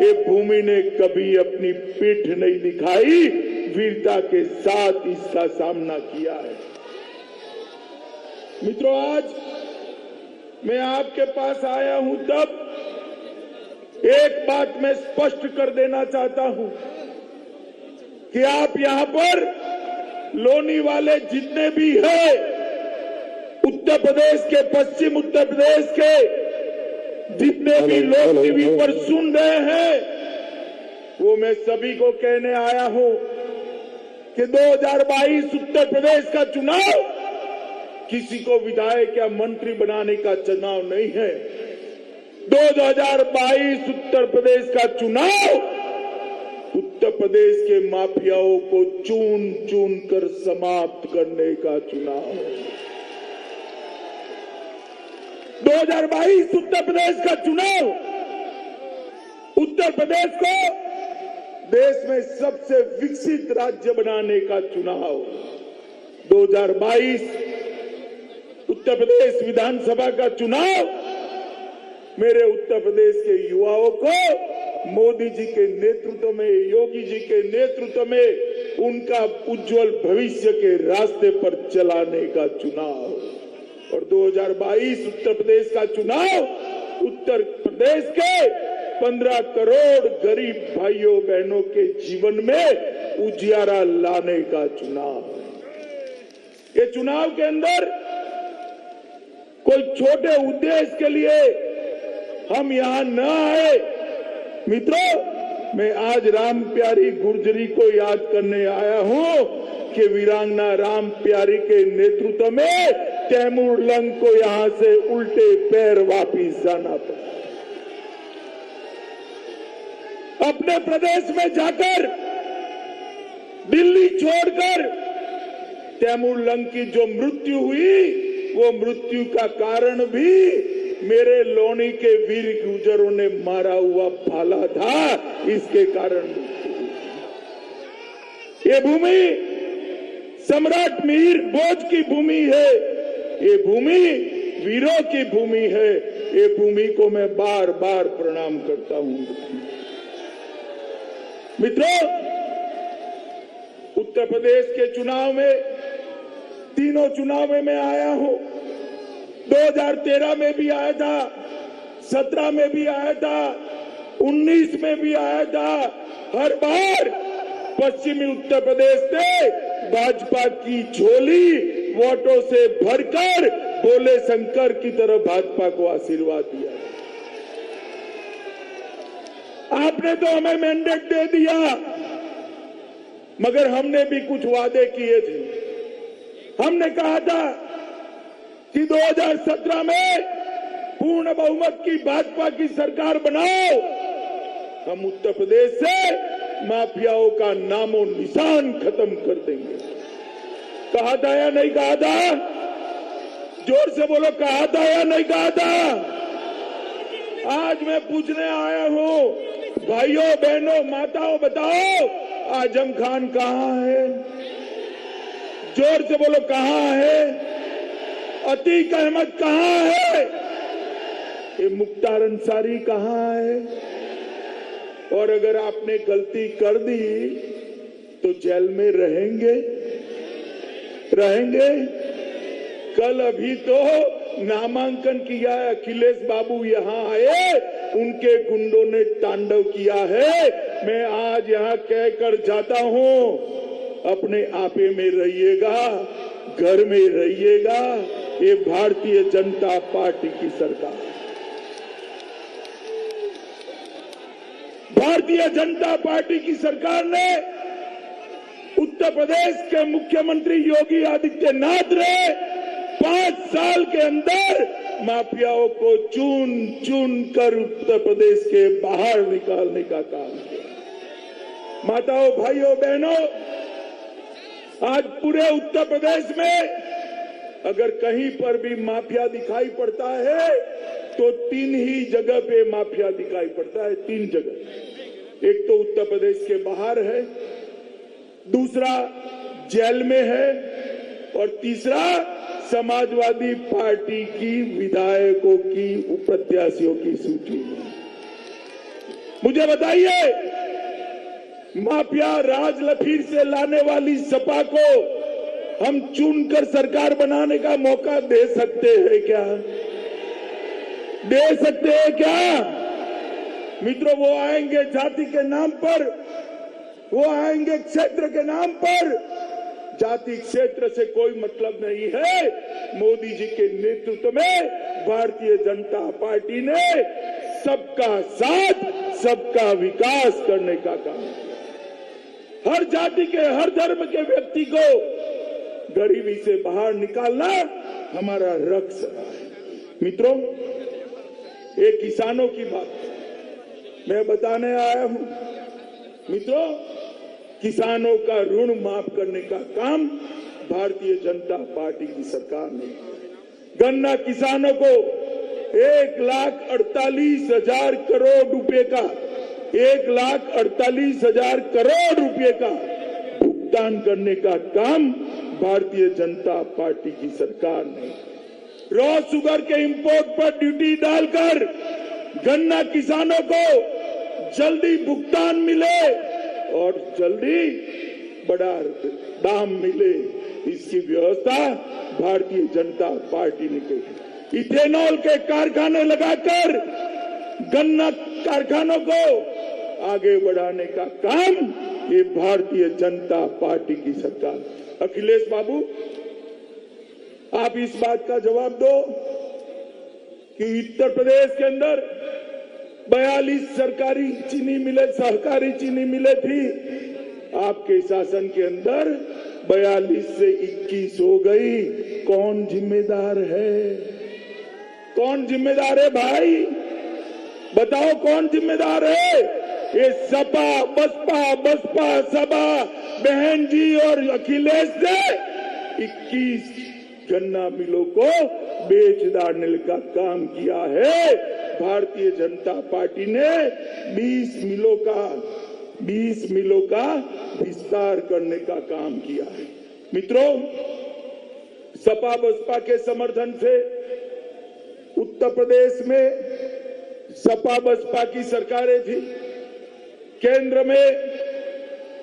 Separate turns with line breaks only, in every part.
ये भूमि ने कभी अपनी पीठ नहीं दिखाई, वीरता के साथ इसका सामना किया है। मित्रों, आज मैं आपके पास आया हूं तब एक बात मैं स्पष्ट कर देना चाहता हूं कि आप यहां पर लोनी वाले जितने भी हैं, उत्तर प्रदेश के, पश्चिम उत्तर प्रदेश के जितने भी लोग टीवी पर सुन रहे हैं, वो मैं सभी को कहने आया हूं कि 2022 उत्तर प्रदेश का चुनाव किसी को विधायक या मंत्री बनाने का चुनाव नहीं है। 2022 उत्तर प्रदेश का चुनाव उत्तर प्रदेश के माफियाओं को चून चून कर समाप्त करने का चुनाव है। 2022 उत्तर प्रदेश का चुनाव उत्तर प्रदेश को देश में सबसे विकसित राज्य बनाने का चुनाव। 2022 उत्तर प्रदेश विधानसभा का चुनाव मेरे उत्तर प्रदेश के युवाओं को मोदी जी के नेतृत्व में, योगी जी के नेतृत्व में उनका उज्जवल भविष्य के रास्ते पर चलाने का चुनाव। और 2022 उत्तर प्रदेश का चुनाव उत्तर प्रदेश के 15 करोड़ गरीब भाइयों बहनों के जीवन में उजियारा लाने का चुनाव। ये चुनाव के अंदर कोई छोटे उद्देश्य के लिए हम यहां न आए। मित्रों, मैं आज राम प्यारी गुर्जरी को याद करने आया हूं कि वीरांगना राम प्यारी के नेतृत्व में तैमूर लंग को यहां से उल्टे पैर वापिस जाना पड़ा। अपने प्रदेश में जाकर दिल्ली छोड़कर तैमूर लंग की जो मृत्यु हुई, वो मृत्यु का कारण भी मेरे लोनी के वीर गुर्जरों ने मारा हुआ भाला था, इसके कारण। ये भूमि सम्राट मिहिर भोज की भूमि है, ये भूमि वीरों की भूमि है। ये भूमि को मैं बार बार प्रणाम करता हूं। मित्रों, उत्तर प्रदेश के चुनाव में, तीनों चुनाव में मैं आया हूं। 2013 में भी आया था, 17 में भी आया था, 19 में भी आया था। हर बार पश्चिमी उत्तर प्रदेश ने भाजपा की झोली वोटों से भरकर भोले शंकर की तरह भाजपा को आशीर्वाद दिया। आपने तो हमें मैंडेट दे दिया, मगर हमने भी कुछ वादे किए थे। हमने कहा था कि 2017 में पूर्ण बहुमत की भाजपा की सरकार बनाओ, हम उत्तर प्रदेश से माफियाओं का नामो निशान खत्म कर देंगे। कहा था या नहीं कहा था? जोर से बोलो, कहा था या नहीं कहा था? आज मैं पूछने आया हूं, भाइयों बहनों माताओं, बताओ आजम खान कहां है? जोर से बोलो, कहां है? अतीक अहमद कहां है? ये मुख्तार अंसारी कहां है? और अगर आपने गलती कर दी तो जेल में रहेंगे। कल अभी तो नामांकन किया है, अखिलेश बाबू यहां आए, उनके गुंडों ने तांडव किया है। मैं आज यहां कहकर जाता हूं, अपने आपे में रहिएगा, घर में रहिएगा। ये भारतीय जनता पार्टी की सरकार, भारतीय जनता पार्टी की सरकार ने उत्तर प्रदेश के मुख्यमंत्री योगी आदित्यनाथ ने 5 साल के अंदर माफियाओं को चुन चुन कर उत्तर प्रदेश के बाहर निकालने का काम किया। माताओं, भाइयों, बहनों, आज पूरे उत्तर प्रदेश में अगर कहीं पर भी माफिया दिखाई पड़ता है तो 3 ही जगह पे माफिया दिखाई पड़ता है। 3 जगह, एक तो उत्तर प्रदेश के बाहर है, दूसरा जेल में है, और तीसरा समाजवादी पार्टी की विधायकों की प्रत्याशियों की सूची में। मुझे बताइए, माफिया राज लफीर से लाने वाली सपा को हम चुनकर सरकार बनाने का मौका दे सकते हैं क्या? दे सकते हैं क्या? मित्रों, वो आएंगे जाति के नाम पर, वो आएंगे क्षेत्र के नाम पर। जाति क्षेत्र से कोई मतलब नहीं है। मोदी जी के नेतृत्व में भारतीय जनता पार्टी ने सबका साथ, सबका विकास करने का काम किया। हर जाति के, हर धर्म के व्यक्ति को गरीबी से बाहर निकालना हमारा लक्ष्य है। मित्रों, एक किसानों की बात मैं बताने आया हूं। मित्रों, किसानों का ऋण माफ करने का काम भारतीय जनता पार्टी की सरकार ने, गन्ना किसानों को 1,48,000 करोड़ रुपए का 1,48,000 करोड़ रुपए का भुगतान करने का काम भारतीय जनता पार्टी की सरकार ने, रॉ शुगर के इंपोर्ट पर ड्यूटी डालकर गन्ना किसानों को जल्दी भुगतान मिले और जल्दी बड़ा दाम मिले, इसकी व्यवस्था भारतीय जनता पार्टी ने की। इथेनॉल के कारखाने लगाकर गन्ना कारखानों को आगे बढ़ाने का काम ये भारतीय जनता पार्टी की सरकार। अखिलेश बाबू, आप इस बात का जवाब दो कि उत्तर प्रदेश के अंदर 42 सरकारी चीनी मिलें, सहकारी चीनी मिलें थी, आपके शासन के अंदर 42 से 21 हो गई। कौन जिम्मेदार है? कौन जिम्मेदार है भाई? बताओ कौन जिम्मेदार है? ये सपा, बसपा, सपा, बहन जी और अखिलेश ने 21 गन्ना मिलों को बेच डालने का काम किया है। भारतीय जनता पार्टी ने 20 मिलों का विस्तार करने का काम किया है। मित्रों, सपा बसपा के समर्थन से उत्तर प्रदेश में सपा बसपा की सरकारें थी, केंद्र में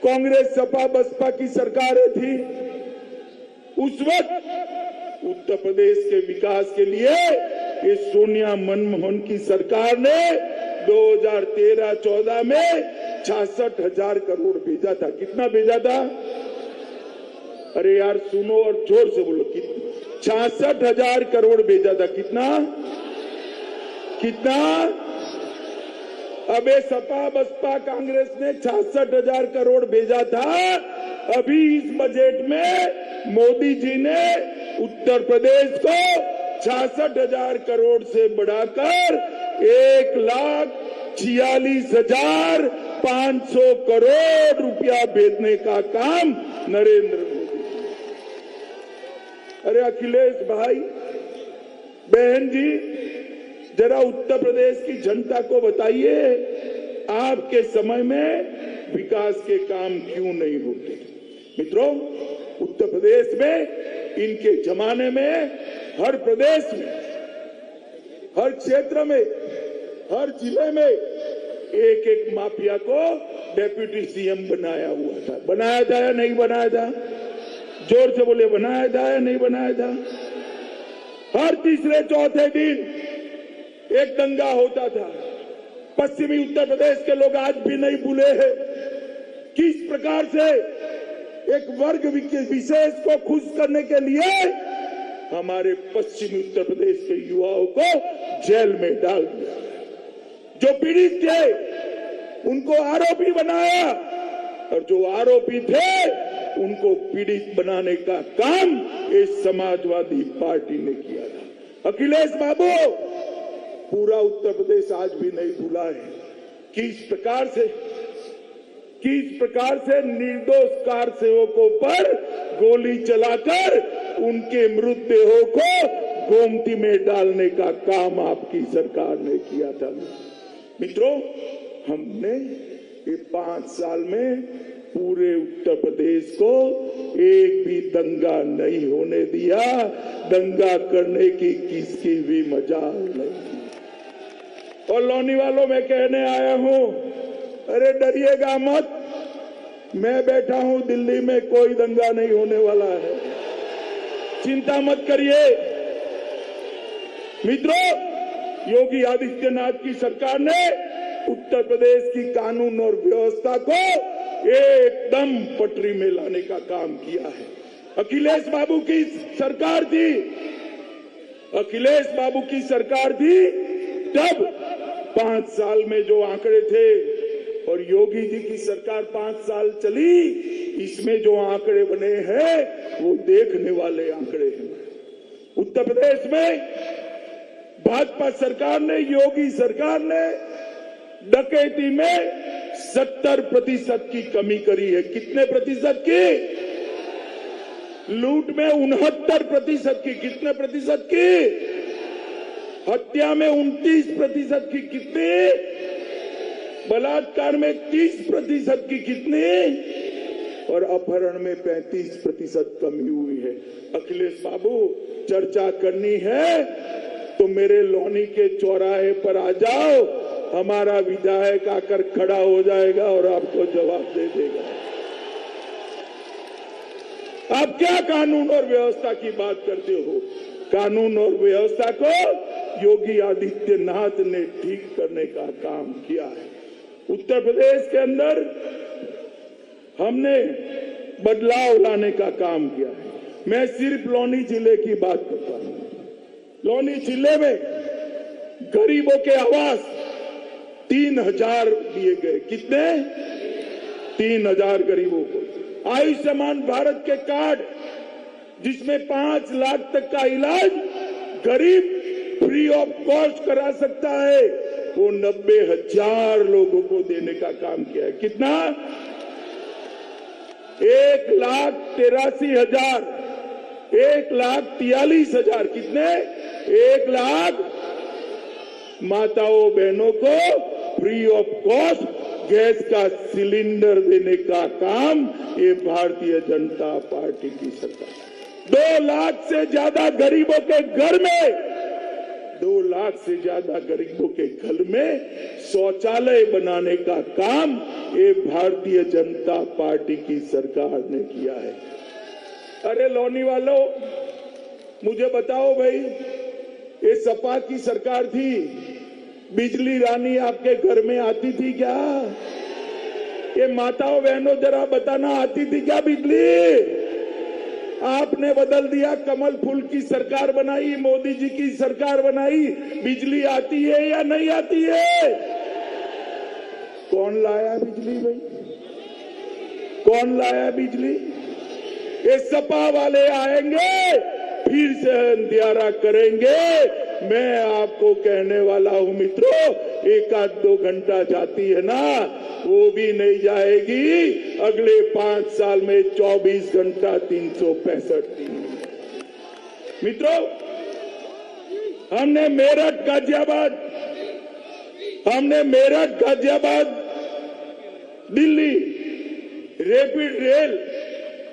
कांग्रेस सपा बसपा की सरकारें थी। उस वक्त उत्तर प्रदेश के विकास के लिए ये सोनिया मनमोहन की सरकार ने 2013-14 में 66,000 करोड़ भेजा था। कितना भेजा था? अरे यार सुनो और जोर से बोलो, कितना? 66,000 करोड़ भेजा था। कितना? अबे सपा बसपा कांग्रेस ने 66,000 करोड़ भेजा था। अभी इस बजट में मोदी जी ने उत्तर प्रदेश को 66,000 करोड़ से बढ़ाकर 1,46,500 करोड़ रुपया भेजने का काम नरेंद्र मोदी। अरे अखिलेश भाई, बहन जी, जरा उत्तर प्रदेश की जनता को बताइए, आपके समय में विकास के काम क्यों नहीं होते? मित्रों, उत्तर प्रदेश में इनके जमाने में हर प्रदेश में, हर क्षेत्र में, हर जिले में एक एक माफिया को डेप्यूटी सीएम बनाया हुआ था। बनाया था या नहीं बनाया था? जोर से बोले, बनाया था या नहीं बनाया था? हर तीसरे चौथे दिन एक दंगा होता था। पश्चिमी उत्तर प्रदेश के लोग आज भी नहीं भूले हैं किस प्रकार से एक वर्ग विशेष को खुश करने के लिए हमारे पश्चिमी उत्तर प्रदेश के युवाओं को जेल में डाल दिया। जो पीड़ित थे उनको आरोपी बनाया और जो आरोपी थे उनको पीड़ित बनाने का काम इस समाजवादी पार्टी ने किया था। अखिलेश बाबू, पूरा उत्तर प्रदेश आज भी नहीं भूला है किस प्रकार से निर्दोष कार सेवकों पर गोली चलाकर उनके मृतदेहों को गोमती में डालने का काम आपकी सरकार ने किया था। मित्रों, हमने ये 5 साल में पूरे उत्तर प्रदेश को एक भी दंगा नहीं होने दिया। दंगा करने की किसकी भी मजाल नहीं। और लौनी वालों में कहने आया हूं, अरे डरिएगा मत, मैं बैठा हूं दिल्ली में, कोई दंगा नहीं होने वाला है, चिंता मत करिए। मित्रों, योगी आदित्यनाथ की सरकार ने उत्तर प्रदेश की कानून और व्यवस्था को एकदम पटरी में लाने का काम किया है। अखिलेश बाबू की सरकार थी, अखिलेश बाबू की सरकार थी, तब 5 साल में जो आंकड़े थे, और योगी जी की सरकार 5 साल चली, इसमें जो आंकड़े बने हैं वो देखने वाले आंकड़े हैं। उत्तर प्रदेश में भाजपा सरकार ने, योगी सरकार ने डकैती में 70% की कमी करी है। कितने प्रतिशत की? लूट में 69% की। कितने प्रतिशत की? हत्या में 29% की। कितनी? बलात्कार में 30% की। कितनी? और अपहरण में 35% कमी हुई है। अखिलेश बाबू, चर्चा करनी है तो मेरे लौनी के चौराहे पर आ जाओ, हमारा विधायक आकर खड़ा हो जाएगा और आपको जवाब दे देगा। आप क्या कानून और व्यवस्था की बात करते हो? कानून और व्यवस्था को योगी आदित्यनाथ ने ठीक करने का काम किया है। उत्तर प्रदेश के अंदर हमने बदलाव लाने का काम किया है। मैं सिर्फ लौनी जिले की बात करता हूं। लौनी जिले में गरीबों के आवास 3000 दिए गए। कितने? 3000 गरीबों को। आयुष्मान भारत के कार्ड, जिसमें 5 लाख तक का इलाज गरीब फ्री ऑफ कॉस्ट करा सकता है, वो 90,000 लोगों को देने का काम किया है। कितना? 1,83,000, 1,43,000। कितने? 1 लाख माताओं बहनों को फ्री ऑफ कॉस्ट गैस का सिलेंडर देने का काम ये भारतीय जनता पार्टी की सरकार। 2 लाख से ज्यादा गरीबों के घर में, 2 लाख से ज्यादा गरीबों के घर में शौचालय बनाने का काम ये भारतीय जनता पार्टी की सरकार ने किया है। अरे लौनी वालों, मुझे बताओ भाई, ये सपा की सरकार थी, बिजली रानी आपके घर में आती थी क्या? ये माताओं बहनों जरा बताना, आती थी क्या बिजली? आपने बदल दिया, कमल फूल की सरकार बनाई, मोदी जी की सरकार बनाई, बिजली आती है या नहीं आती है? कौन लाया बिजली भाई? कौन लाया बिजली? ये सपा वाले आएंगे, फिर से अंधियारा करेंगे। मैं आपको कहने वाला हूं मित्रों, 1-2 घंटा जाती है ना, वो भी नहीं जाएगी। अगले 5 साल में 24 घंटा 365 दिन। मित्रों, हमने Meerut Ghaziabad Delhi rapid rail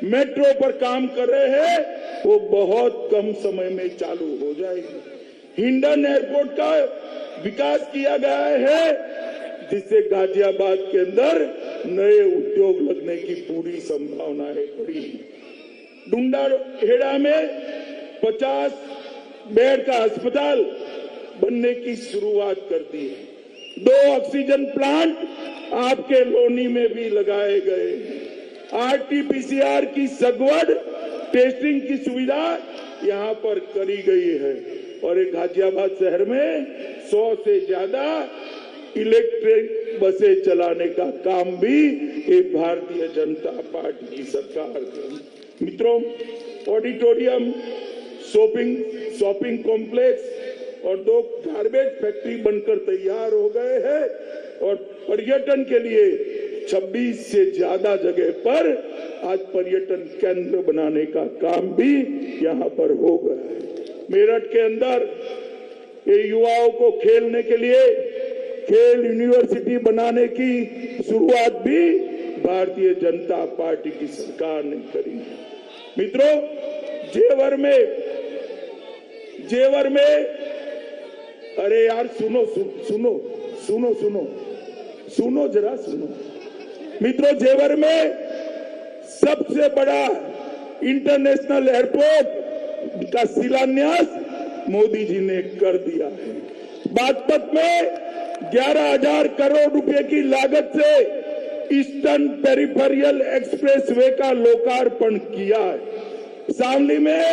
metro पर काम कर रहे हैं, वो बहुत कम समय में चालू हो जाएगी। हिंडन एयरपोर्ट का विकास किया गया है, जिससे गाजियाबाद के अंदर नए उद्योग लगने की पूरी संभावनाएं पड़ी। डुंडाहेड़ा में 50 बेड का अस्पताल बनने की शुरुआत कर दी है। 2 ऑक्सीजन प्लांट आपके लोनी में भी लगाए गए। RT-PCR की सगवड़, टेस्टिंग की सुविधा यहां पर करी गई है। और एक गाजियाबाद शहर में 100 से ज्यादा इलेक्ट्रिक बसें चलाने का काम भी एक भारतीय जनता पार्टी की सरकार की। मित्रों, ऑडिटोरियम, शॉपिंग कॉम्प्लेक्स और 2 गार्बेज फैक्ट्री बनकर तैयार हो गए हैं। और पर्यटन के लिए 26 से ज्यादा जगह पर आज पर्यटन केंद्र बनाने का काम भी यहां पर हो गया है। मेरठ के अंदर ये युवाओं को खेलने के लिए खेल यूनिवर्सिटी बनाने की शुरुआत भी भारतीय जनता पार्टी की सरकार ने करी है। मित्रों, जेवर में अरे यार सुनो सुनो सुनो सुनो सुनो जरा सुनो। मित्रों, जेवर में सबसे बड़ा इंटरनेशनल एयरपोर्ट का शिलान्यास मोदी जी ने कर दिया है। बागपत में 11,000 करोड़ रुपए की लागत से ईस्टर्न पेरिफेरियल एक्सप्रेसवे का लोकार्पण किया है। शामली में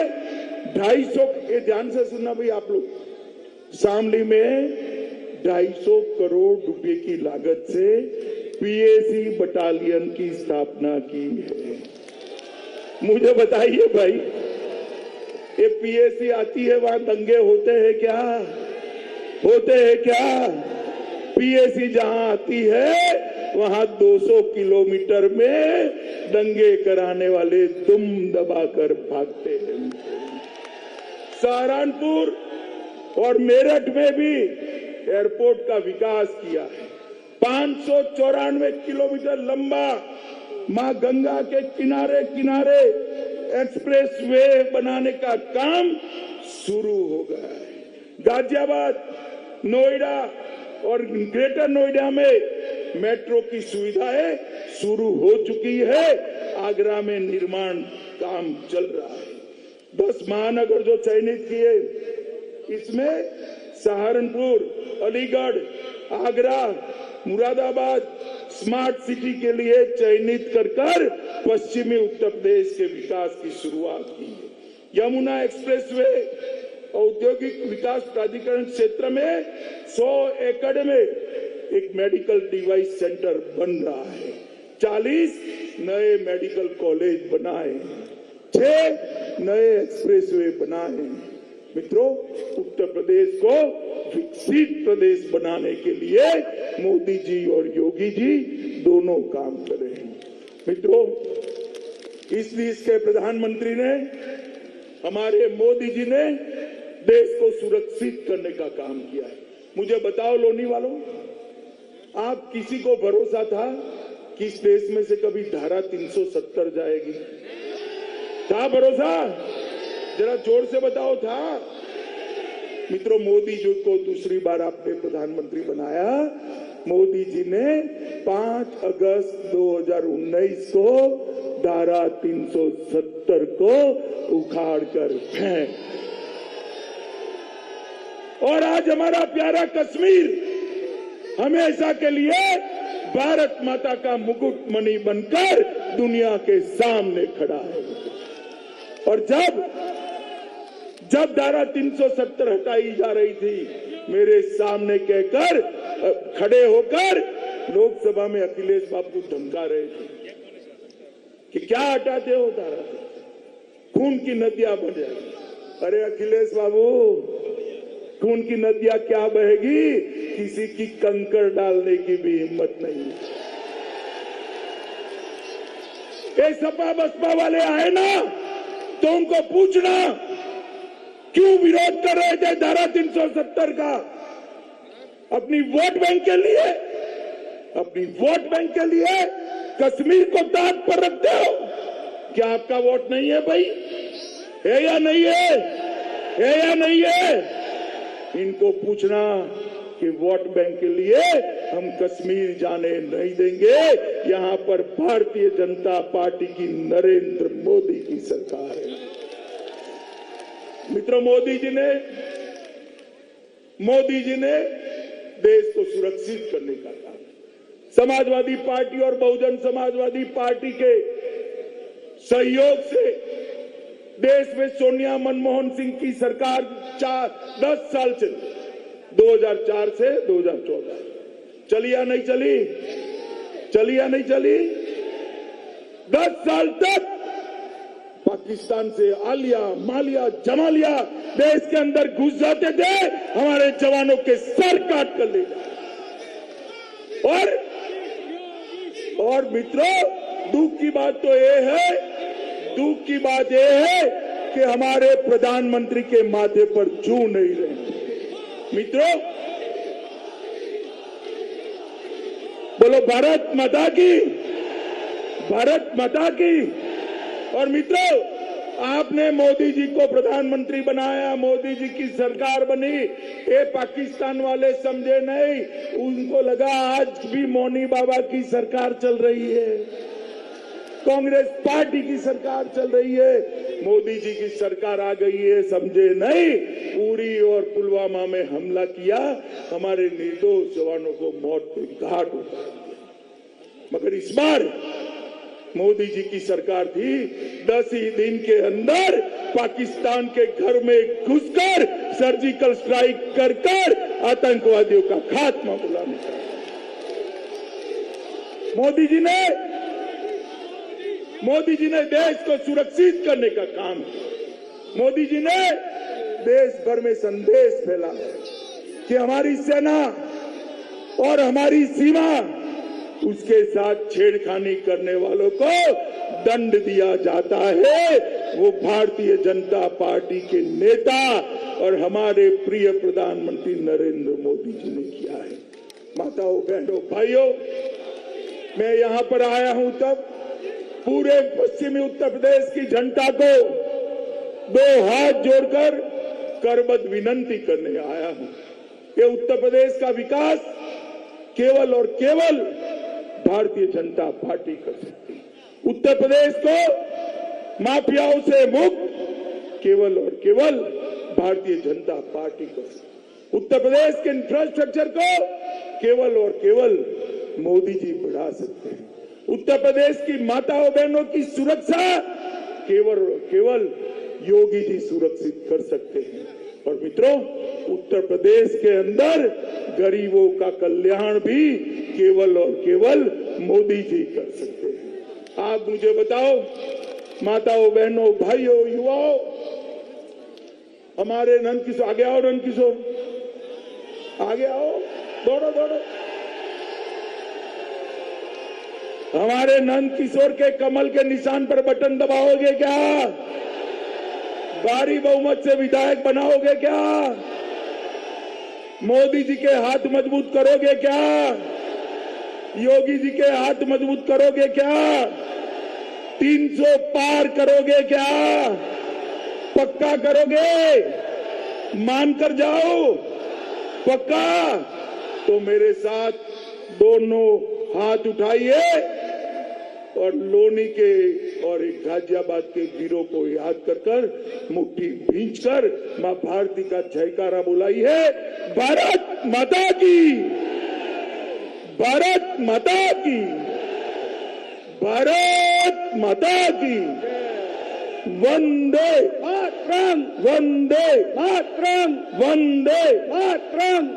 250, ये ध्यान से सुनना भाई आप लोग, शामली में 250 करोड़ रुपए की लागत से पीएसी बटालियन की स्थापना की है। मुझे बताइए भाई, ये पीएसी आती है वहां दंगे होते हैं क्या? होते हैं क्या? पीएसी जहां आती है वहां 200 किलोमीटर में दंगे कराने वाले दुम दबाकर भागते हैं। सहारनपुर और मेरठ में भी एयरपोर्ट का विकास किया है। 594 किलोमीटर लंबा मां गंगा के किनारे किनारे एक्सप्रेसवे बनाने का काम शुरू हो गया है। गाजियाबाद, नोएडा और ग्रेटर नोएडा में मेट्रो की सुविधाएं शुरू हो चुकी है। आगरा में निर्माण काम चल रहा है। 10 महानगर जो चयनित किए, इसमें सहारनपुर, अलीगढ़, आगरा, मुरादाबाद स्मार्ट सिटी के लिए चयनित कर पश्चिमी उत्तर प्रदेश के विकास की शुरुआत की है। यमुना एक्सप्रेसवे औद्योगिक विकास प्राधिकरण क्षेत्र में 100 एकड़ में एक मेडिकल डिवाइस सेंटर बन रहा है। 40 नए मेडिकल कॉलेज बनाए, 6 नए एक्सप्रेसवे बनाए। मित्रों, उत्तर प्रदेश को विकसित प्रदेश बनाने के लिए मोदी जी और योगी जी दोनों काम कर रहे हैं। मित्रों, इसलिए इसके प्रधानमंत्री ने, हमारे मोदी जी ने देश को सुरक्षित करने का काम किया है। मुझे बताओ लोनी वालों, आप किसी को भरोसा था कि इस देश में से कभी धारा 370 जाएगी? था भरोसा? जरा जोर से बताओ, था? मित्रों, मोदी जी को दूसरी बार आपने प्रधानमंत्री बनाया। मोदी जी ने 5 अगस्त 2019 को धारा 370 को उखाड़ कर फेंक, और आज हमारा प्यारा कश्मीर हमेशा के लिए भारत माता का मुकुटमणि बनकर दुनिया के सामने खड़ा है। और जब धारा 370 हटाई जा रही थी, मेरे सामने कहकर खड़े होकर लोकसभा में अखिलेश बाबू धमका रहे थे कि क्या हटाते हो धारा, खून की नदियां बन जाएगी। अरे अखिलेश बाबू, खून की नदियां क्या बहेगी? किसी की कंकड़ डालने की भी हिम्मत नहीं। ये सपा बसपा वाले आए ना, तो उनको पूछना क्यों विरोध कर रहे थे धारा 370 का? अपनी वोट बैंक के लिए, अपनी वोट बैंक के लिए कश्मीर को ताक पर रखते हो। क्या आपका वोट नहीं है भाई? है या नहीं है? है या नहीं है? इनको पूछना कि वोट बैंक के लिए हम कश्मीर जाने नहीं देंगे। यहां पर भारतीय जनता पार्टी की नरेंद्र मोदी की सरकार है। मित्रों, मोदी जी ने देश को सुरक्षित करने का काम, समाजवादी पार्टी और बहुजन समाजवादी पार्टी के सहयोग से देश में सोनिया मनमोहन सिंह की सरकार 10 साल चली, 2004 से 2014 चली या नहीं चली? चली या नहीं चली? 10 साल तक पाकिस्तान से आलिया, मालिया, जमालिया देश के अंदर घुस जाते थे, हमारे जवानों के सर काट कर ले जाते। और मित्रों, दुख की बात तो ये है कि हमारे प्रधानमंत्री के माथे पर जू नहीं रहे। मित्रों, बोलो भारत माता की, भारत माता की। और मित्रों, आपने मोदी जी को प्रधानमंत्री बनाया, मोदी जी की सरकार बनी, ये पाकिस्तान वाले समझे नहीं, उनको लगा आज भी मौनी बाबा की सरकार चल रही है, कांग्रेस पार्टी की सरकार चल रही है, मोदी जी की सरकार आ गई है, समझे नहीं। उरी और पुलवामा में हमला किया, हमारे निर्दोष जवानों को मौत के घाट उतार दिया। मगर इस बार मोदी जी की सरकार थी, 10 ही दिन के अंदर पाकिस्तान के घर में घुसकर सर्जिकल स्ट्राइक कर आतंकवादियों का खात्मा बुलाने का मोदी जी ने देश को सुरक्षित करने का काम किया। मोदी जी ने देश भर में संदेश फैला कि हमारी सेना और हमारी सीमा, उसके साथ छेड़खानी करने वालों को दंड दिया जाता है। वो भारतीय जनता पार्टी के नेता और हमारे प्रिय प्रधानमंत्री नरेंद्र मोदी जी ने किया है। माताओं, बहनों, भाइयों, मैं यहां पर आया हूं तब पूरे पश्चिमी उत्तर प्रदेश की जनता को 2 हाथ जोड़कर करबद्ध विनंती करने आया हूं कि उत्तर प्रदेश का विकास केवल और केवल भारतीय जनता पार्टी कर सकती है। उत्तर प्रदेश को माफियाओं से मुक्त केवल और केवल भारतीय जनता पार्टी कर सकती है। उत्तर प्रदेश के इंफ्रास्ट्रक्चर को केवल और केवल मोदी जी बढ़ा सकते हैं। उत्तर प्रदेश की माताओं बहनों की सुरक्षा केवल और केवल योगी जी सुरक्षित कर सकते हैं। और मित्रों, उत्तर प्रदेश के अंदर गरीबों का कल्याण भी केवल और केवल मोदी जी कर सकते हैं। आप मुझे बताओ, माताओं, बहनों, भाइयों, युवाओं, हमारे नंदकिशोर, आगे आओ नंदकिशोर, आगे आओ, दौड़ो दौड़ो। हमारे नंदकिशोर के कमल के निशान पर बटन दबाओगे क्या? भारी बहुमत से विधायक बनाओगे क्या? मोदी जी के हाथ मजबूत करोगे क्या? योगी जी के हाथ मजबूत करोगे क्या? 300 पार करोगे क्या? पक्का करोगे? मानकर जाओ, पक्का? तो मेरे साथ दोनों हाथ उठाइए और लोनी के और एक गाजियाबाद के वीरों को याद कर मुट्ठी भींचकर मां भारती का जयकारा बुलाई है। भारत माता की, भारत माता की, भारत माता की। वंदे मातरम, वंदे मातरम, वंदे मातरम।